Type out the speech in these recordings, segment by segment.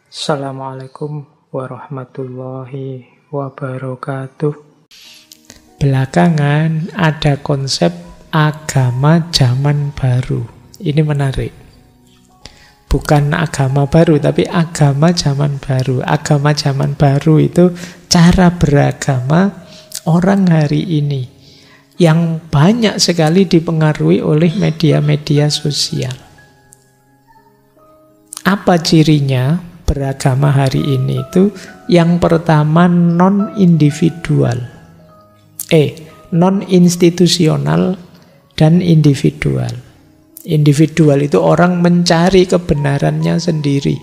Assalamualaikum warahmatullahi wabarakatuh. Belakangan ada konsep agama zaman baru. Ini menarik. Bukan agama baru, tapi agama zaman baru. Agama zaman baru itu cara beragama orang hari ini yang banyak sekali dipengaruhi oleh media-media sosial. Apa cirinya beragama hari ini itu? Yang pertama non-individual, non-institusional dan individual. Individual itu orang mencari kebenarannya sendiri.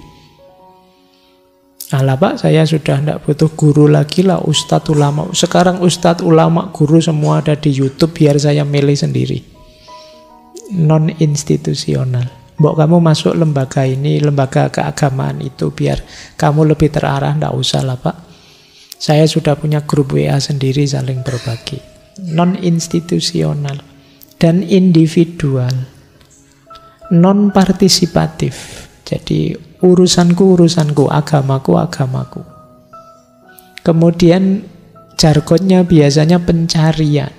Alah Pak, saya sudah tidak butuh guru lagi lah, ustadz ulama. Sekarang ustadz ulama guru semua ada di YouTube, biar saya milih sendiri. Non-institusional. Mbok kamu masuk lembaga ini, lembaga keagamaan itu, biar kamu lebih terarah, tidak usah lah Pak. Saya sudah punya grup WA sendiri, saling berbagi. Non-institusional dan individual. Non-partisipatif. Jadi urusanku, agamaku. Kemudian jargonnya biasanya pencarian.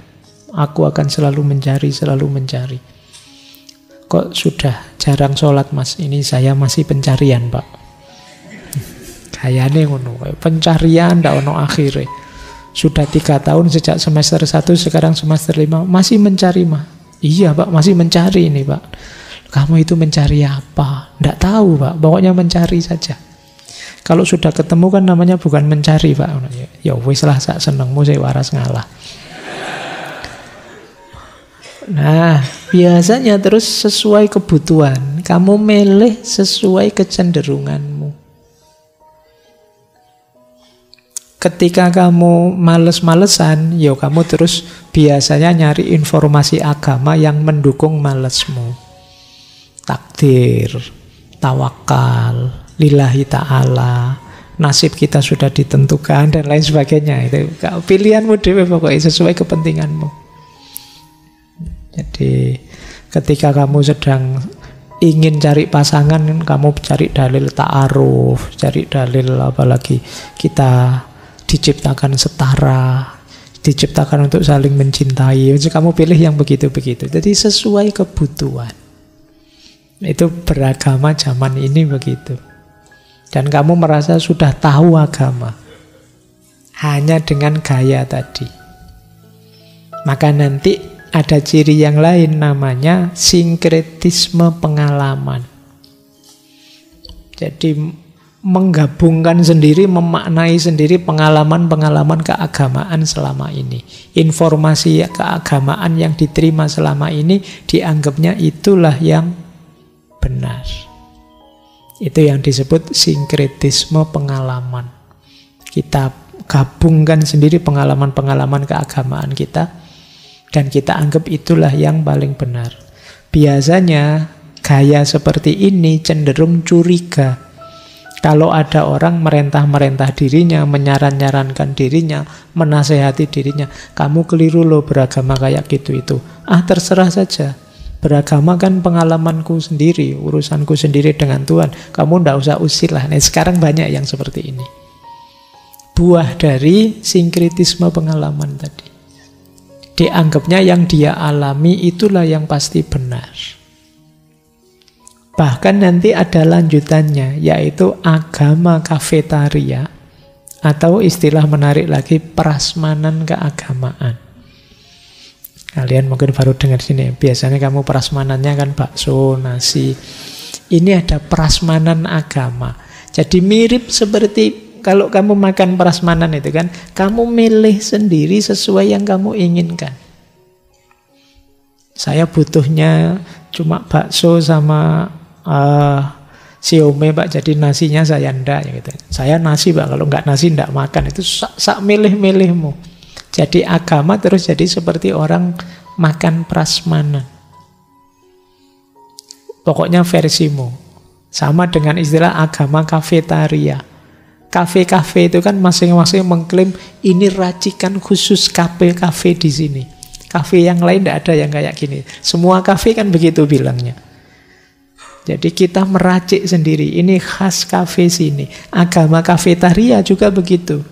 Aku akan selalu mencari. Kok sudah jarang sholat mas? Ini saya masih pencarian Pak. Kayaknya ngono, pencarian ndak ono akhirnya. Sudah 3 tahun sejak semester 1, sekarang semester 5 masih mencari mah. Iya Pak, masih mencari ini Pak. Kamu itu mencari apa? Ndak tahu Pak, pokoknya mencari saja. Kalau sudah ketemu kan namanya bukan mencari Pak. Ya wis lah, sak senengmu saya waras ngalah. Nah, biasanya terus sesuai kebutuhan. Kamu milih sesuai kecenderunganmu. Ketika kamu males-malesan, ya kamu terus biasanya nyari informasi agama yang mendukung malesmu. Takdir, tawakal, lillahi ta'ala, nasib kita sudah ditentukan, dan lain sebagainya. Itu pilihanmu dewe pokoknya sesuai kepentinganmu. Jadi ketika kamu sedang ingin cari pasangan, kamu cari dalil ta'aruf, cari dalil apalagi kita diciptakan setara, diciptakan untuk saling mencintai. Jadi kamu pilih yang begitu-begitu. Jadi sesuai kebutuhan. Itu beragama zaman ini begitu. Dan kamu merasa sudah tahu agama hanya dengan gaya tadi. Maka nanti ada ciri yang lain, namanya sinkretisme pengalaman. Jadi menggabungkan sendiri, memaknai sendiri pengalaman-pengalaman keagamaan selama ini. Informasi keagamaan yang diterima selama ini dianggapnya itulah yang benar. Itu yang disebut sinkretisme pengalaman. Kita gabungkan sendiri pengalaman-pengalaman keagamaan kita, dan kita anggap itulah yang paling benar. Biasanya gaya seperti ini cenderung curiga. Kalau ada orang merentah-merentah dirinya, menyaran-nyarankan dirinya, menasehati dirinya, kamu keliru loh beragama kayak gitu itu. Terserah saja. Beragama kan pengalamanku sendiri, urusanku sendiri dengan Tuhan. Kamu ndak usah usir lah. Nah, sekarang banyak yang seperti ini. Buah dari sinkretisme pengalaman tadi. Dianggapnya yang dia alami itulah yang pasti benar. Bahkan nanti ada lanjutannya, yaitu agama kafetaria, atau istilah menarik lagi, prasmanan keagamaan. Kalian mungkin baru dengar sini, biasanya kamu prasmanannya kan bakso, nasi. Ini ada prasmanan agama. Jadi mirip seperti kalau kamu makan prasmanan itu kan, kamu milih sendiri sesuai yang kamu inginkan. Saya butuhnya cuma bakso sama siomay Pak, jadi nasinya saya ndak gitu. Saya nasi Pak, kalau nggak nasi ndak makan. Itu sak milih-milihmu. Jadi agama terus jadi seperti orang makan prasmanan. Pokoknya versimu. Sama dengan istilah agama kafetaria. Kafe-kafe itu kan masing-masing mengklaim ini racikan khusus kafe di sini. Kafe yang lain tidak ada yang kayak gini. Semua kafe kan begitu bilangnya. Jadi kita meracik sendiri. Ini khas kafe sini. Agama kafetaria juga begitu.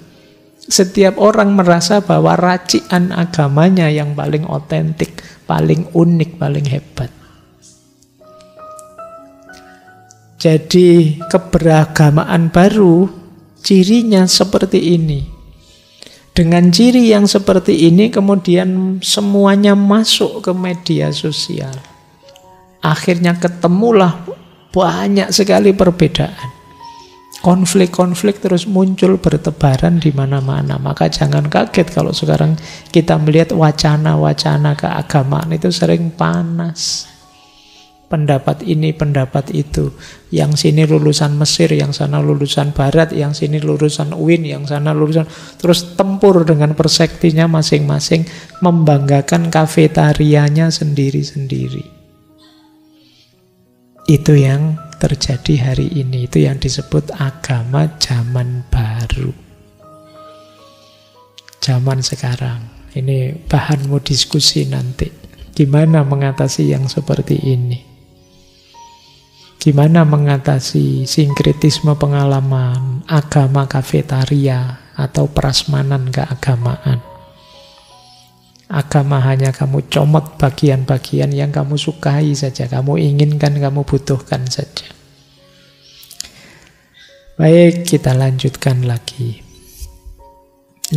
Setiap orang merasa bahwa racikan agamanya yang paling otentik, paling unik, paling hebat. Jadi keberagamaan baru cirinya seperti ini. Dengan ciri yang seperti ini kemudian semuanya masuk ke media sosial. Akhirnya ketemulah banyak sekali perbedaan. Konflik-konflik terus muncul bertebaran di mana-mana. Maka jangan kaget kalau sekarang kita melihat wacana-wacana keagamaan itu sering panas. Pendapat ini, pendapat itu. Yang sini lulusan Mesir, yang sana lulusan Barat, yang sini lulusan UIN, yang sana lulusan... Terus tempur dengan perspektifnya masing-masing, membanggakan kafetarianya sendiri-sendiri. Itu yang terjadi hari ini. Itu yang disebut agama zaman baru. Zaman sekarang. Ini bahanmu diskusi nanti. Gimana mengatasi yang seperti ini? Gimana mengatasi sinkretisme pengalaman, agama kafetaria, atau prasmanan keagamaan? Agama hanya kamu comot bagian-bagian yang kamu sukai saja, kamu inginkan, kamu butuhkan saja. Baik, kita lanjutkan lagi.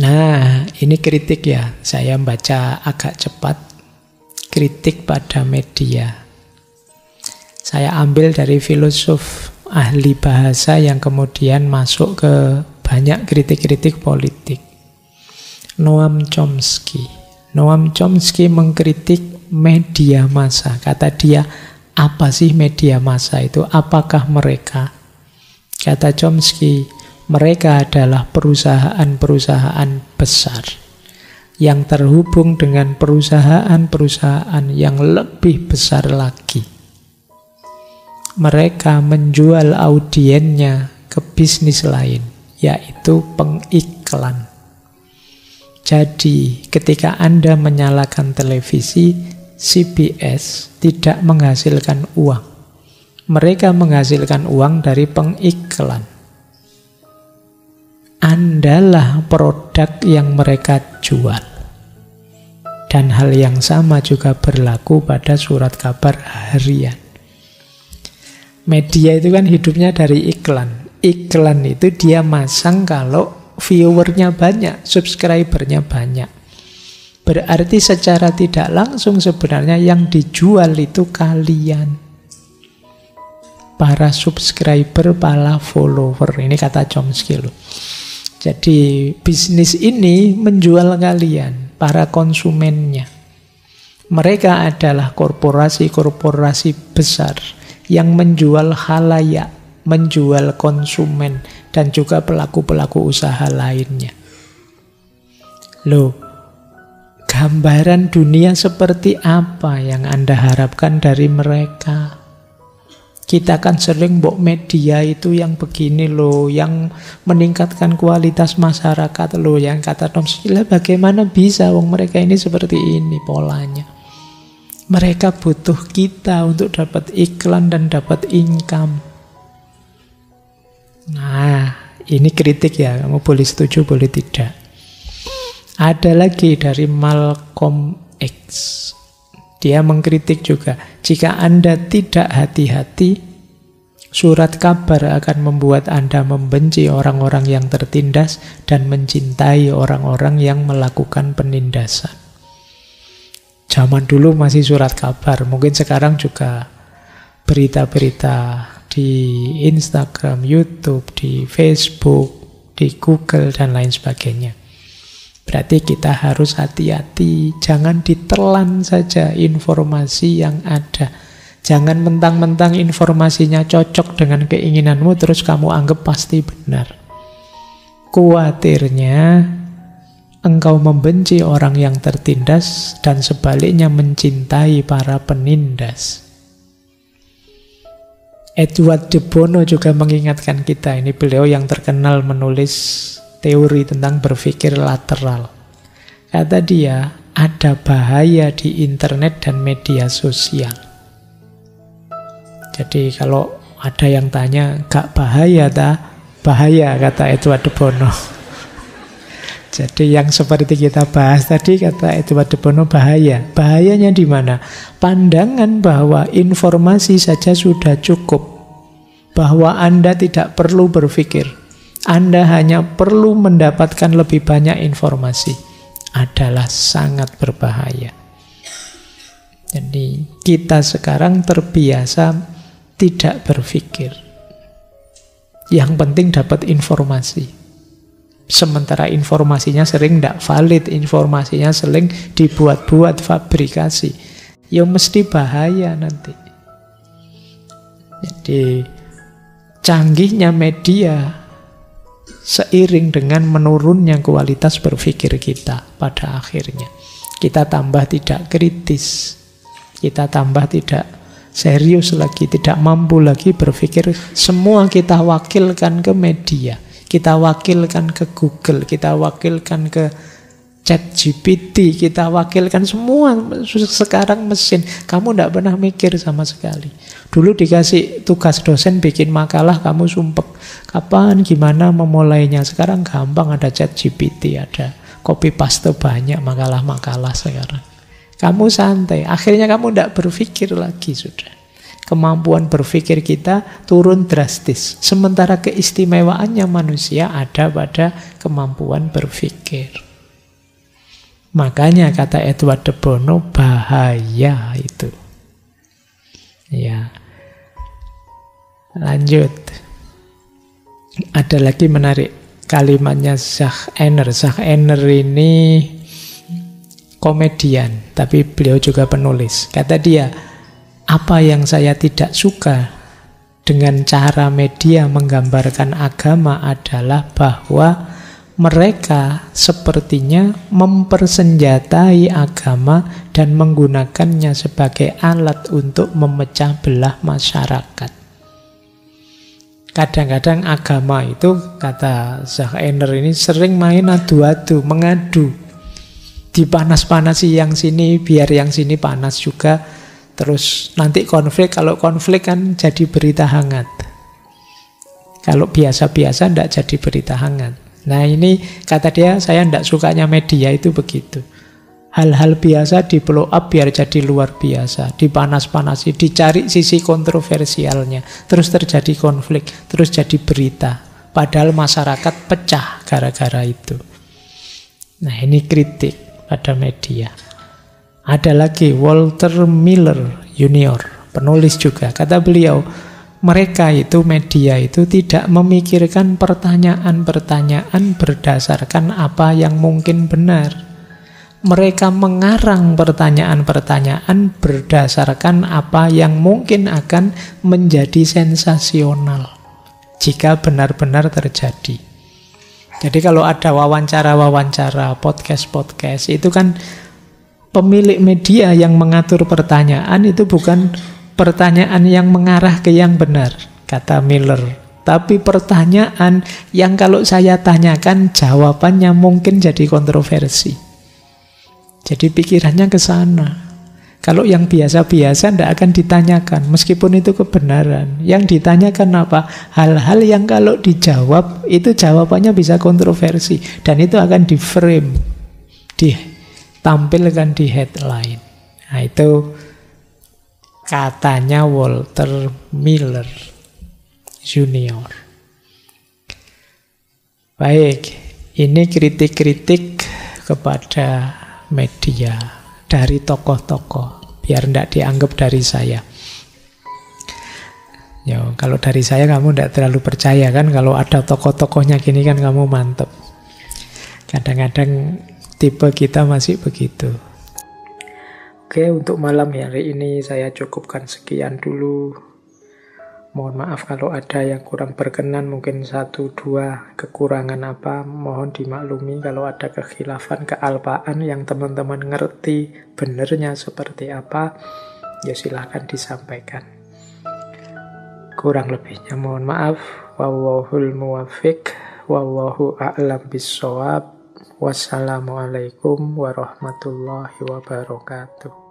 Nah, ini kritik ya. Saya baca agak cepat. Kritik pada media. Saya ambil dari filosof ahli bahasa yang kemudian masuk ke banyak kritik-kritik politik. Noam Chomsky. Noam Chomsky mengkritik media massa. Kata dia, apa sih media massa itu? Apakah mereka? Kata Chomsky, mereka adalah perusahaan-perusahaan besar yang terhubung dengan perusahaan-perusahaan yang lebih besar lagi. Mereka menjual audiennya ke bisnis lain, yaitu pengiklan. Jadi, ketika Anda menyalakan televisi, CBS tidak menghasilkan uang. Mereka menghasilkan uang dari pengiklan. Andalah produk yang mereka jual. Dan hal yang sama juga berlaku pada surat kabar harian. Media itu kan hidupnya dari iklan. Iklan itu dia masang kalau viewernya banyak, subscribernya banyak. Berarti secara tidak langsung sebenarnya yang dijual itu kalian. Para subscriber, para follower. Ini kata Chomsky loh. Jadi bisnis ini menjual kalian, para konsumennya. Mereka adalah korporasi-korporasi besar yang menjual khalayak, menjual konsumen, dan juga pelaku-pelaku usaha lainnya. Loh, gambaran dunia seperti apa yang Anda harapkan dari mereka? Kita kan sering mbok media itu yang begini loh, yang meningkatkan kualitas masyarakat loh, yang kata Chomsky, bagaimana bisa wong mereka ini seperti ini polanya? Mereka butuh kita untuk dapat iklan dan dapat income. Nah, ini kritik ya, kamu boleh setuju, boleh tidak. Ada lagi dari Malcolm X. Dia mengkritik juga, jika Anda tidak hati-hati, surat kabar akan membuat Anda membenci orang-orang yang tertindas dan mencintai orang-orang yang melakukan penindasan. Zaman dulu masih surat kabar, mungkin sekarang juga berita-berita di Instagram, YouTube, di Facebook, di Google, dan lain sebagainya. Berarti kita harus hati-hati, jangan ditelan saja informasi yang ada. Jangan mentang-mentang informasinya cocok dengan keinginanmu, terus kamu anggap pasti benar. Kuatirnya engkau membenci orang yang tertindas dan sebaliknya mencintai para penindas. Edward de Bono juga mengingatkan kita, ini beliau yang terkenal menulis teori tentang berpikir lateral. Kata dia, ada bahaya di internet dan media sosial. Jadi kalau ada yang tanya, gak bahaya ta? Bahaya, kata Edward de Bono. Jadi yang seperti kita bahas tadi, kata Edward de Bono, bahaya. Bahayanya di mana? Pandangan bahwa informasi saja sudah cukup, bahwa Anda tidak perlu berpikir, Anda hanya perlu mendapatkan lebih banyak informasi, adalah sangat berbahaya. Jadi kita sekarang terbiasa tidak berpikir. Yang penting dapat informasi. Sementara informasinya sering tidak valid, informasinya sering dibuat-buat, fabrikasi. Ya mesti bahaya nanti. Jadi canggihnya media seiring dengan menurunnya kualitas berpikir kita pada akhirnya. Kita tambah tidak kritis, kita tambah tidak serius lagi, tidak mampu lagi berpikir. Semua kita wakilkan ke media, kita wakilkan ke Google, kita wakilkan ke ChatGPT, kita wakilkan semua sekarang mesin. Kamu tidak pernah mikir sama sekali. Dulu dikasih tugas dosen bikin makalah, kamu sumpek. Kapan, gimana memulainya? Sekarang gampang, ada ChatGPT, ada copy paste banyak makalah-makalah sekarang. Kamu santai, akhirnya kamu tidak berpikir lagi sudah. Kemampuan berpikir kita turun drastis. Sementara keistimewaannya manusia ada pada kemampuan berpikir. Makanya kata Edward de Bono, bahaya itu. Ya. Lanjut. Ada lagi menarik kalimatnya Zach Enner. Zach Enner ini komedian, tapi beliau juga penulis. Kata dia, apa yang saya tidak suka dengan cara media menggambarkan agama adalah bahwa mereka sepertinya mempersenjatai agama dan menggunakannya sebagai alat untuk memecah belah masyarakat. Kadang-kadang agama itu, kata Zach Enner ini, sering main adu-adu, mengadu. Dipanas-panasi yang sini, biar yang sini panas juga. Terus nanti konflik, kalau konflik kan jadi berita hangat. Kalau biasa-biasa tidak jadi berita hangat. Nah ini kata dia, saya tidak sukanya media itu begitu. Hal-hal biasa di blow up biar jadi luar biasa, dipanas-panasi, dicari sisi kontroversialnya, terus terjadi konflik, terus jadi berita. Padahal masyarakat pecah gara-gara itu. Nah ini kritik pada media. Ada lagi Walter Miller Junior, penulis juga. Kata beliau, mereka itu, media itu tidak memikirkan pertanyaan-pertanyaan berdasarkan apa yang mungkin benar. Mereka mengarang pertanyaan-pertanyaan berdasarkan apa yang mungkin akan menjadi sensasional jika benar-benar terjadi. Jadi kalau ada wawancara-wawancara, podcast-podcast, itu kan pemilik media yang mengatur pertanyaan, itu bukan pertanyaan yang mengarah ke yang benar, kata Miller. Tapi pertanyaan yang kalau saya tanyakan, jawabannya mungkin jadi kontroversi. Jadi pikirannya ke sana. Kalau yang biasa-biasa tidak akan ditanyakan, meskipun itu kebenaran. Yang ditanyakan apa? Hal-hal yang kalau dijawab, itu jawabannya bisa kontroversi. Dan itu akan di-frame, ditampilkan di headline. Nah itu katanya Walter Miller Junior. Baik, ini kritik-kritik kepada media dari tokoh-tokoh, biar tidak dianggap dari saya. Ya, kalau dari saya kamu tidak terlalu percaya kan, kalau ada tokoh-tokohnya gini kan kamu mantep. Kadang-kadang tipe kita masih begitu. Oke, untuk malam hari ini saya cukupkan sekian dulu. Mohon maaf kalau ada yang kurang berkenan, mungkin 1-2 kekurangan apa, mohon dimaklumi. Kalau ada kekhilafan, kealpaan yang teman-teman ngerti benernya seperti apa, ya silahkan disampaikan. Kurang lebihnya mohon maaf. Wallahul muwaffiq, wallahu a'lam bissawab. Wassalamualaikum warahmatullahi wabarakatuh.